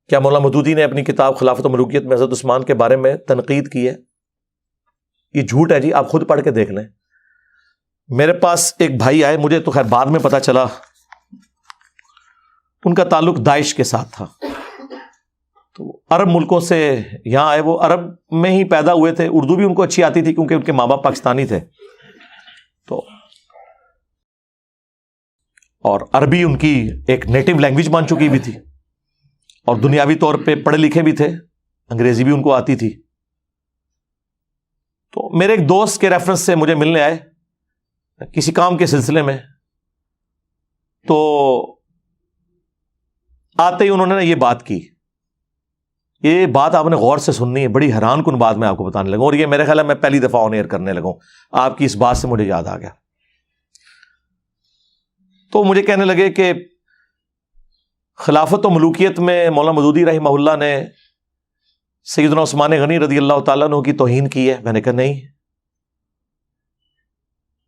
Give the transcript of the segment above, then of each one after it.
کیا مولانا مودودی نے اپنی کتاب خلافت و ملوکیت میں حضرت عثمان کے بارے میں تنقید کی ہے؟ یہ جھوٹ ہے جی، آپ خود پڑھ کے دیکھ لیں۔ میرے پاس ایک بھائی آئے، مجھے تو خیر بعد میں پتا چلا ان کا تعلق داعش کے ساتھ تھا، تو عرب ملکوں سے یہاں آئے، وہ عرب میں ہی پیدا ہوئے تھے، اردو بھی ان کو اچھی آتی تھی کیونکہ ان کے ماں باپ پاکستانی تھے، تو اور عربی ان کی ایک نیٹو لینگویج مان چکی بھی تھی، اور دنیاوی طور پہ پڑھے لکھے بھی تھے، انگریزی بھی ان کو آتی تھی۔ تو میرے ایک دوست کے ریفرنس سے مجھے ملنے آئے کسی کام کے سلسلے میں، تو آتے ہی انہوں نے یہ بات کی۔ یہ بات آپ نے غور سے سننی ہے، بڑی حیران کن بات میں آپ کو بتانے لگا، اور یہ میرے خیال ہے میں پہلی دفعہ آن ایئر کرنے لگا ہوں، آپ کی اس بات سے مجھے یاد آ گیا۔ تو مجھے کہنے لگے کہ خلافت و ملوکیت میں مولانا مودودی رحمہ اللہ نے سیدنا عثمان غنی رضی اللہ تعالیٰ عنہ کی توہین کی ہے۔ میں نے کہا نہیں،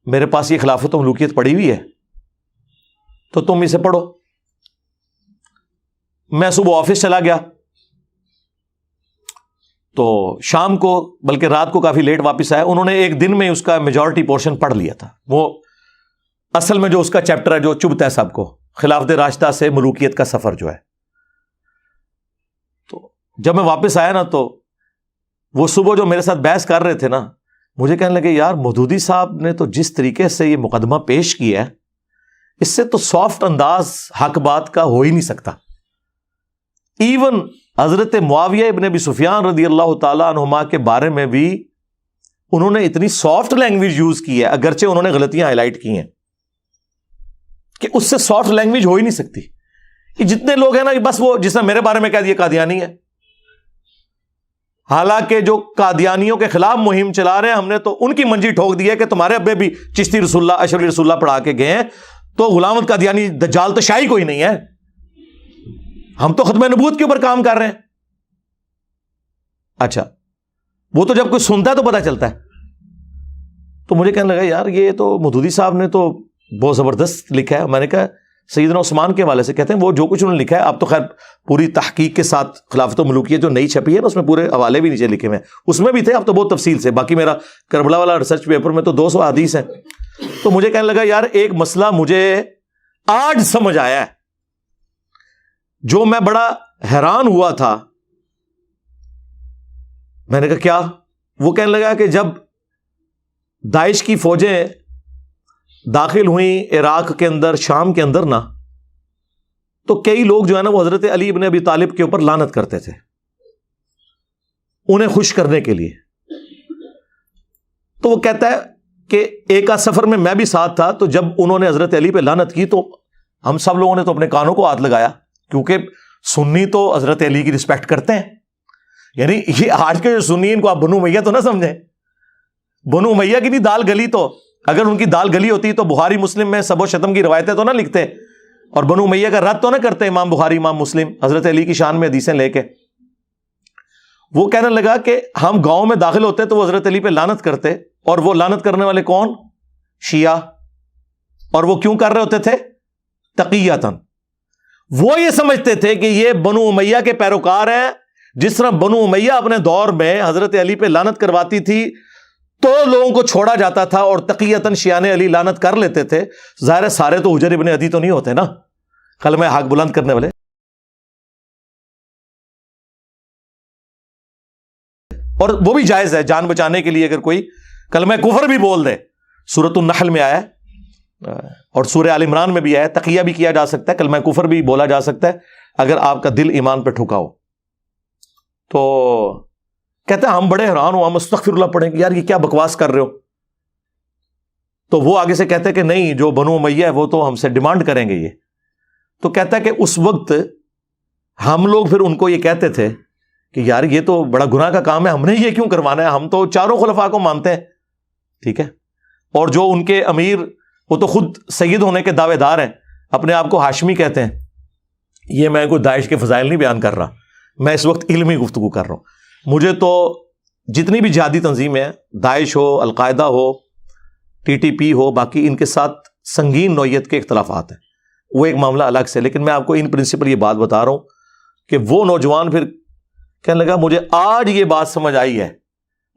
میرے پاس یہ خلافت و ملوکیت پڑھی ہوئی ہے، تو تم اسے پڑھو۔ میں صبح آفس چلا گیا، تو شام کو بلکہ رات کو کافی لیٹ واپس آیا، انہوں نے ایک دن میں اس کا میجورٹی پورشن پڑھ لیا تھا۔ وہ اصل میں جو اس کا چیپٹر ہے جو چبھتا ہے سب کو، خلافت راشدہ سے ملوکیت کا سفر جو ہے۔ تو جب میں واپس آیا نا، تو وہ صبح جو میرے ساتھ بحث کر رہے تھے نا، مجھے کہنے لگے یار مودودی صاحب نے تو جس طریقے سے یہ مقدمہ پیش کیا ہے، اس سے تو سافٹ انداز حق بات کا ہو ہی نہیں سکتا۔ ایون حضرت معاویہ ابن ابی سفیان رضی اللہ تعالیٰ عنہما کے بارے میں بھی انہوں نے اتنی سافٹ لینگویج یوز کی ہے، اگرچہ انہوں نے غلطیاں ہائی لائٹ کی ہیں، کہ اس سے سافٹ لینگویج ہو ہی نہیں سکتی۔ یہ جتنے لوگ ہیں نا، بس وہ جس نے میرے بارے میں کہہ دیا قادیانی ہے، حالانکہ جو قادیانیوں کے خلاف مہم چلا رہے ہیں، ہم نے تو ان کی منجی ٹھوک دی ہے کہ تمہارے ابے بھی چشتی رسول اللہ اشرفی رسول اللہ پڑھا کے گئے ہیں، تو غلام احمد قادیانی دجال تو شاہی کوئی نہیں ہے، ہم تو ختم نبوت کے اوپر کام کر رہے ہیں۔ اچھا، وہ تو جب کوئی سنتا ہے تو پتہ چلتا ہے۔ تو مجھے کہنے لگا یار یہ تو مودودی صاحب نے تو بہت زبردست لکھا ہے۔ میں نے کہا سیدنا عثمان کے حوالے سے کہتے ہیں وہ جو کچھ انہوں نے لکھا ہے، اب تو خیر پوری تحقیق کے ساتھ خلافت و ملوکیت جو نئی چھپی ہے نا، اس میں پورے حوالے بھی نیچے لکھے ہوئے ہیں، اس میں بھی تھے، اب تو بہت تفصیل سے، باقی میرا کربلا والا ریسرچ پیپر میں تو 200 حدیث ہیں۔ تو مجھے کہنے لگا یار ایک مسئلہ مجھے آج سمجھ آیا ہے، جو میں بڑا حیران ہوا تھا۔ میں نے کہا کیا؟ وہ کہنے لگا کہ جب داعش کی فوجیں داخل ہوئیں عراق کے اندر، شام کے اندر نا، تو کئی لوگ جو ہے نا وہ حضرت علی ابن ابی طالب کے اوپر لعنت کرتے تھے انہیں خوش کرنے کے لیے۔ تو وہ کہتا ہے کہ ایک آدھ سفر میں بھی ساتھ تھا، تو جب انہوں نے حضرت علی پہ لعنت کی تو ہم سب لوگوں نے تو اپنے کانوں کو ہاتھ لگایا، کیونکہ سنی تو حضرت علی کی رسپیکٹ کرتے ہیں۔ یعنی یہ آج کے جو سنی ان کو آپ بنو امیہ تو نہ سمجھیں، بنو امیہ کی نہیں دال گلی، تو اگر ان کی دال گلی ہوتی تو بخاری مسلم میں سب و شتم کی روایتیں تو نہ لکھتے، اور بنو امیہ کا رد تو نہ کرتے امام بخاری امام مسلم حضرت علی کی شان میں حدیثیں لے کے۔ وہ کہنے لگا کہ ہم گاؤں میں داخل ہوتے تو وہ حضرت علی پہ لعنت کرتے، اور وہ لعنت کرنے والے کون؟ شیعہ۔ اور وہ کیوں کر رہے ہوتے تھے؟ تقیۃً۔ وہ یہ سمجھتے تھے کہ یہ بنو امیہ کے پیروکار ہیں، جس طرح بنو امیہ اپنے دور میں حضرت علی پہ لعنت کرواتی تھی تو لوگوں کو چھوڑا جاتا تھا، اور تقیۃً شیعان علی لعنت کر لیتے تھے۔ ظاہر سارے تو حجر ابن عدی تو نہیں ہوتے نا کلمہ حق بلند کرنے والے، اور وہ بھی جائز ہے جان بچانے کے لیے، اگر کوئی کلمہ کفر بھی بول دے، سورۃ النحل میں آیا ہے اور سورہ آل عمران میں بھی آیا ہے، تقیہ بھی کیا جا سکتا ہے، کلمہ کفر بھی بولا جا سکتا ہے اگر آپ کا دل ایمان پہ ٹھکا ہو۔ تو کہتے ہیں ہم بڑے حیران ہو، ہم استغفر اللہ پڑھیں کہ یار یہ کیا بکواس کر رہے ہو۔ تو وہ آگے سے کہتے ہیں کہ نہیں، جو بنو امیہ ہے وہ تو ہم سے ڈیمانڈ کریں گے یہ۔ تو کہتا ہے کہ اس وقت ہم لوگ پھر ان کو یہ کہتے تھے کہ یار یہ تو بڑا گناہ کا کام ہے، ہم نے یہ کیوں کروانا ہے، ہم تو چاروں خلفاء کو مانتے ہیں، ٹھیک ہے، اور جو ان کے امیر وہ تو خود سید ہونے کے دعوے دار ہیں، اپنے آپ کو ہاشمی کہتے ہیں۔ یہ میں کوئی داعش کے فضائل نہیں بیان کر رہا، میں اس وقت علمی گفتگو کر رہا ہوں۔ مجھے تو جتنی بھی جہادی تنظیمیں ہیں، داعش ہو، القاعدہ ہو، ٹی ٹی پی ہو، باقی ان کے ساتھ سنگین نوعیت کے اختلافات ہیں، وہ ایک معاملہ الگ سے، لیکن میں آپ کو ان پرنسپل یہ بات بتا رہا ہوں کہ وہ نوجوان پھر کہنے لگا مجھے آج یہ بات سمجھ آئی ہے،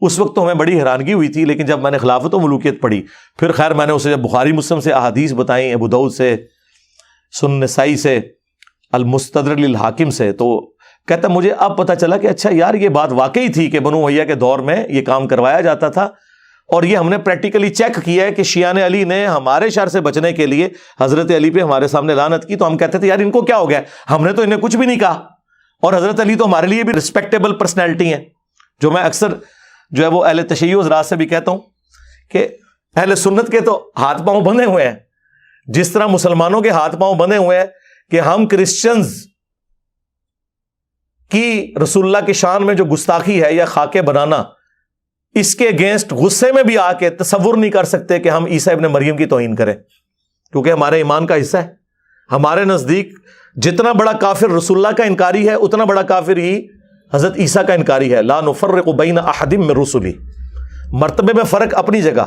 اس وقت تو ہمیں بڑی حیرانگی ہوئی تھی، لیکن جب میں نے خلافت و ملوکیت پڑھی پھر خیر میں نے اسے جب بخاری مسلم سے احادیث بتائیں، ابو داؤد سے، سنن نسائی سے، المستدرک للحاکم سے، تو کہتا مجھے اب پتہ چلا کہ اچھا یار یہ بات واقعی تھی کہ بنو امیہ کے دور میں یہ کام کروایا جاتا تھا، اور یہ ہم نے پریکٹیکلی چیک کیا ہے کہ شیعان علی نے ہمارے شر سے بچنے کے لیے حضرت علی پہ ہمارے سامنے لعنت کی، تو ہم کہتے تھے یار ان کو کیا ہو گیا، ہم نے تو انہیں کچھ بھی نہیں کہا، اور حضرت علی تو ہمارے لیے بھی رسپیکٹیبل پرسنالٹی ہیں، جو میں اکثر جو ہے وہ اہل تشیع حضرات سے بھی کہتا ہوں کہ اہل سنت کے تو ہاتھ پاؤں بندھے ہوئے ہیں، جس طرح مسلمانوں کے ہاتھ پاؤں بندھے ہوئے ہیں کہ ہم کرسچنز کی رسول اللہ کی شان میں جو گستاخی ہے یا خاکے بنانا، اس کے اگینسٹ غصے میں بھی آ کے تصور نہیں کر سکتے کہ ہم عیسیٰ ابن مریم کی توہین کریں، کیونکہ ہمارے ایمان کا حصہ ہے۔ ہمارے نزدیک جتنا بڑا کافر رسول اللہ کا انکاری ہے اتنا بڑا کافر ہی حضرت عیسیٰ کا انکاری ہے۔ لا نفرق بین احد من رسلی، مرتبے میں فرق اپنی جگہ،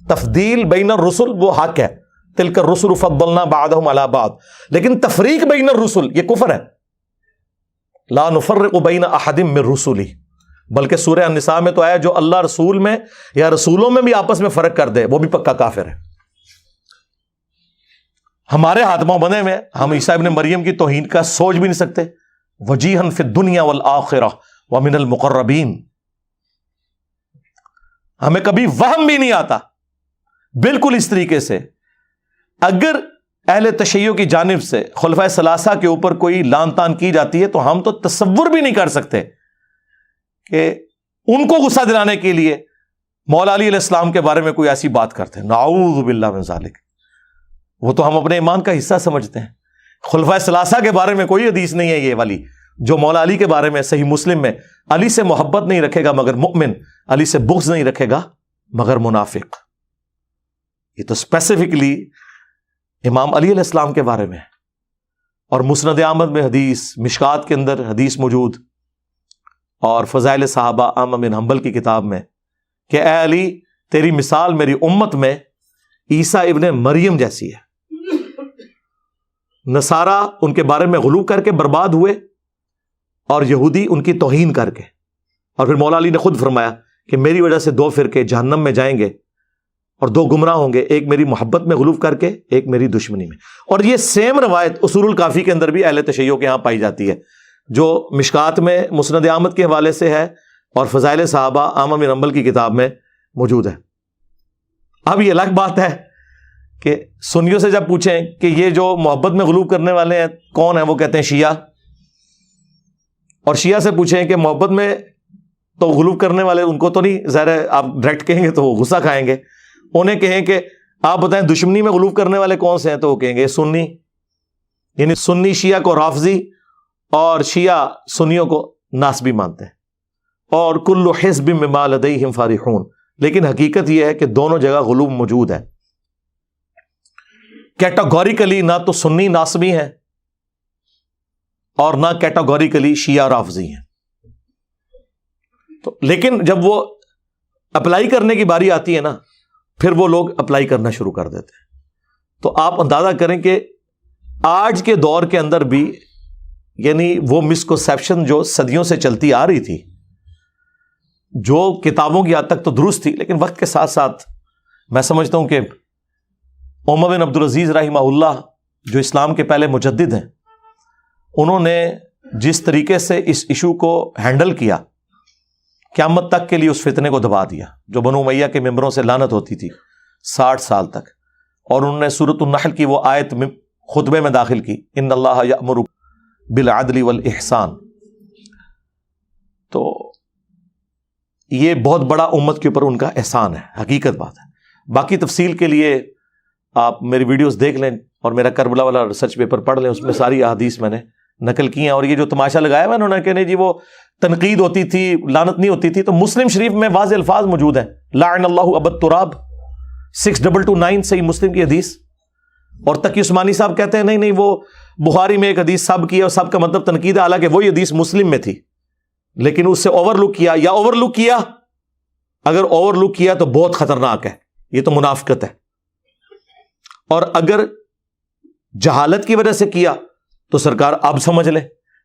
تفضیل بین الرسل وہ حق ہے، تلک الرسل فضلنا بعضهم علی بعض، لیکن تفریق بین الرسل یہ کفر ہے۔ لا نفرق بین احد من رسلی، بلکہ سورہ النساء میں تو آیا جو اللہ رسول میں یا رسولوں میں بھی آپس میں فرق کر دے وہ بھی پکا کافر ہے۔ ہمارے ہاتھ پاؤں بندھے میں، ہم عیسیٰ ابن مریم کی توہین کا سوچ بھی نہیں سکتے۔ وجیہا فی الدنیا والآخرہ ومن المقربین، ہمیں کبھی وہم بھی نہیں آتا۔ بالکل اس طریقے سے اگر اہل تشیع کی جانب سے خلفائے ثلاثہ کے اوپر کوئی لان تان کی جاتی ہے تو ہم تو تصور بھی نہیں کر سکتے کہ ان کو غصہ دلانے کے لیے مولا علی علیہ السلام کے بارے میں کوئی ایسی بات کرتے ہیں، نعوذ باللہ من ذالک۔ وہ تو ہم اپنے ایمان کا حصہ سمجھتے ہیں۔ خلفائے ثلاثہ کے بارے میں کوئی حدیث نہیں ہے یہ والی جو مولا علی کے بارے میں صحیح مسلم میں علی سے محبت نہیں رکھے گا مگر مؤمن، علی سے بغض نہیں رکھے گا مگر منافق۔ یہ تو اسپیسیفکلی امام علی علیہ السلام کے بارے میں، اور مسند احمد میں حدیث، مشکات کے اندر حدیث موجود، اور فضائل صحابہ احمد بن حنبل کی کتاب میں کہ اے علی تیری مثال میری امت میں عیسیٰ ابن مریم جیسی ہے۔ نصارہ ان کے بارے میں غلو کر کے برباد ہوئے، اور یہودی ان کی توہین کر کے، اور پھر مولا علی نے خود فرمایا کہ میری وجہ سے دو فرقے جہنم میں جائیں گے اور دو گمراہ ہوں گے، ایک میری محبت میں غلو کر کے، ایک میری دشمنی میں۔ اور یہ سیم روایت اصول الکافی کے اندر بھی اہل تشیع کے ہاں پائی جاتی ہے، جو مشکات میں مسند احمد کے حوالے سے ہے اور فضائل صحابہ احمد بن حنبل کی کتاب میں موجود ہے۔ اب یہ الگ بات ہے کہ سنیوں سے جب پوچھیں کہ یہ جو محبت میں غلو کرنے والے ہیں کون ہیں، وہ کہتے ہیں شیعہ، اور شیعہ سے پوچھیں کہ محبت میں تو غلو کرنے والے ان کو تو نہیں، ظاہر ہے آپ ڈائریکٹ کہیں گے تو وہ غصہ کھائیں گے۔ انہیں کہیں کہ آپ بتائیں دشمنی میں غلو کرنے والے کون سے ہیں، تو وہ کہیں گے سنی، یعنی سنی شیعہ کو رافضی اور شیعہ سنیوں کو ناسبی مانتے ہیں، اور کل حزب بما لدیہم فرحون۔ لیکن حقیقت یہ ہے کہ دونوں جگہ غلو موجود ہے۔ کیٹاگوریکلی نہ تو سنی ناسبی ہیں اور نہ کیٹاگوریکلی شیعہ رافضی ہیں، تو لیکن جب وہ اپلائی کرنے کی باری آتی ہے نا، پھر وہ لوگ اپلائی کرنا شروع کر دیتے ہیں۔ تو آپ اندازہ کریں کہ آج کے دور کے اندر بھی یعنی وہ مسکنسیپشن جو صدیوں سے چلتی آ رہی تھی، جو کتابوں کی حد تک تو درست تھی، لیکن وقت کے ساتھ ساتھ میں سمجھتا ہوں کہ عمر بن عبدالعزیز رحمہ اللہ جو اسلام کے پہلے مجدد ہیں، انہوں نے جس طریقے سے اس ایشو کو ہینڈل کیا، قیامت تک کے لیے اس فتنے کو دبا دیا جو بنو امیہ کے ممبروں سے لعنت ہوتی تھی 60 سال تک، اور انہوں نے سورۃ النحل کی وہ آیت خطبے میں داخل کی، ان اللہ یأمر بالعدل والاحسان۔ تو یہ بہت بڑا امت کے اوپر ان کا احسان ہے، حقیقت بات ہے۔ باقی تفصیل کے لیے آپ میری ویڈیوز دیکھ لیں اور میرا کربلا والا ریسرچ پیپر پڑھ لیں، اس میں ساری احادیث میں نے نقل کی ہیں۔ اور یہ جو تماشا لگایا ہوا انہوں نے کہ نہیں جی وہ تنقید ہوتی تھی، لعنت نہیں ہوتی تھی، تو مسلم شریف میں واضح الفاظ موجود ہیں، لعن اللہ ابا التراب 6229 صحیح مسلم کی حدیث۔ اور تقی عثمانی صاحب کہتے ہیں نہیں وہ بخاری میں ایک حدیث سب کی ہے اور سب کا مطلب تنقید ہے، حالانکہ وہی حدیث مسلم میں تھی، لیکن اس سے اوور لک کیا، یا اوور لک کیا، اگر اوور لک کیا تو بہت خطرناک ہے، یہ تو منافقت ہے، اور اگر جہالت کی وجہ سے کیا تو سرکار اب سمجھ لیں،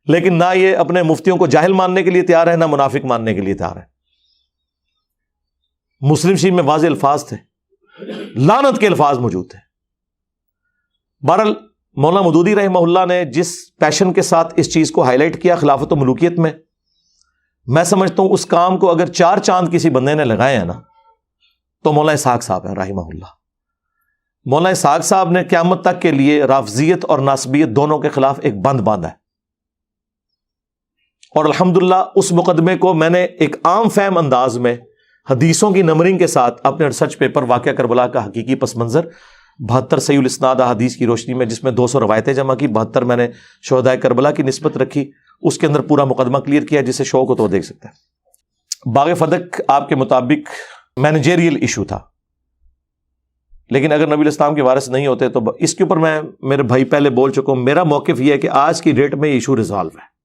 لیکن نہ یہ اپنے مفتیوں کو جاہل ماننے کے لیے تیار ہے، نہ منافق ماننے کے لیے تیار ہے۔ مسلم شریف میں واضح الفاظ تھے، لعنت کے الفاظ موجود تھے۔ بہرحال مولانا مودودی رحمہ اللہ نے جس پیشن کے ساتھ اس چیز کو ہائی لائٹ کیا خلافت و ملوکیت میں سمجھتا ہوں اس کام کو اگر 4 چاند کسی بندے نے لگائے ہیں نا تو مولانا اسحاق صاحب ہیں رحمہ اللہ۔ مولانا اسحاق صاحب نے قیامت تک کے لیے رافضیت اور ناصبیت دونوں کے خلاف ایک بند باندھا ہے، اور الحمدللہ اس مقدمے کو میں نے ایک عام فہم انداز میں حدیثوں کی نمبرنگ کے ساتھ اپنے ریسرچ پیپر واقعہ کربلا کا حقیقی پس منظر 72 صحیح الاسناد احادیث کی روشنی میں، جس میں 200 روایتیں جمع کی، 72 میں نے شہداء کربلا کی نسبت رکھی، اس کے اندر پورا مقدمہ کلیئر کیا، جسے شوق ہو تو دیکھ سکتے ہیں۔ باغ فدق آپ کے مطابق مینیجریل ایشو تھا، لیکن اگر نبی الاسلام کے وارث نہیں ہوتے تو اس کے اوپر میں میرے بھائی پہلے بول چکا ہوں، میرا موقف یہ ہے کہ آج کی ڈیٹ میں یہ ایشو ریزالو ہے۔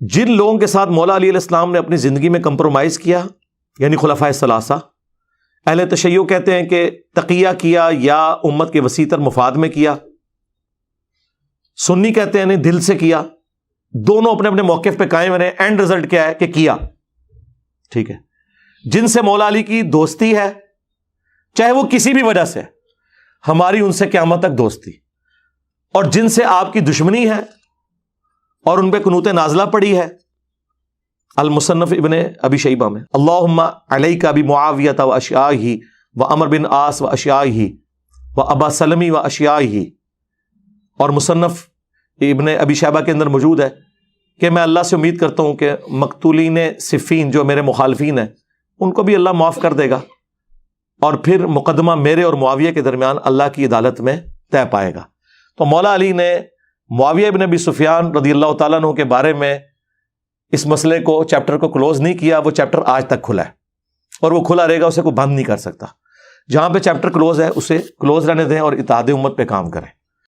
جن لوگوں کے ساتھ مولا علی علیہ السلام نے اپنی زندگی میں کمپرومائز کیا، یعنی خلفائے ثلاثہ، اہل تشیع کہتے ہیں کہ تقیہ کیا یا امت کے وسیع تر مفاد میں کیا، سنی کہتے ہیں نہیں دل سے کیا، دونوں اپنے اپنے موقف پہ قائم رہے، اینڈ رزلٹ کیا ہے کہ کیا، ٹھیک ہے۔ جن سے مولا علی کی دوستی ہے چاہے وہ کسی بھی وجہ سے، ہماری ان سے قیامت تک دوستی، اور جن سے آپ کی دشمنی ہے اور ان پہ قنوت نازلہ پڑی ہے، المصنف ابن ابی شیبہ میں اللہم علیک بمعاویہ و اشیائہ و عمر بن عاص و اشیائہ و ابا سلمی و اشیائہ، اور مصنف ابن ابی شیبہ کے اندر موجود ہے کہ میں اللہ سے امید کرتا ہوں کہ مقتولین صفین جو میرے مخالفین ہیں ان کو بھی اللہ معاف کر دے گا، اور پھر مقدمہ میرے اور معاویہ کے درمیان اللہ کی عدالت میں طے پائے گا۔ تو مولا علی نے معاویہ بن ابی سفیان رضی اللہ تعالیٰ عنہ کے بارے میں اس مسئلے کو، چیپٹر کو کلوز نہیں کیا، وہ چیپٹر آج تک کھلا ہے اور وہ کھلا رہے گا، اسے کوئی بند نہیں کر سکتا۔ جہاں پہ چیپٹر کلوز ہے اسے کلوز رہنے دیں اور اتحاد امت پہ کام کریں۔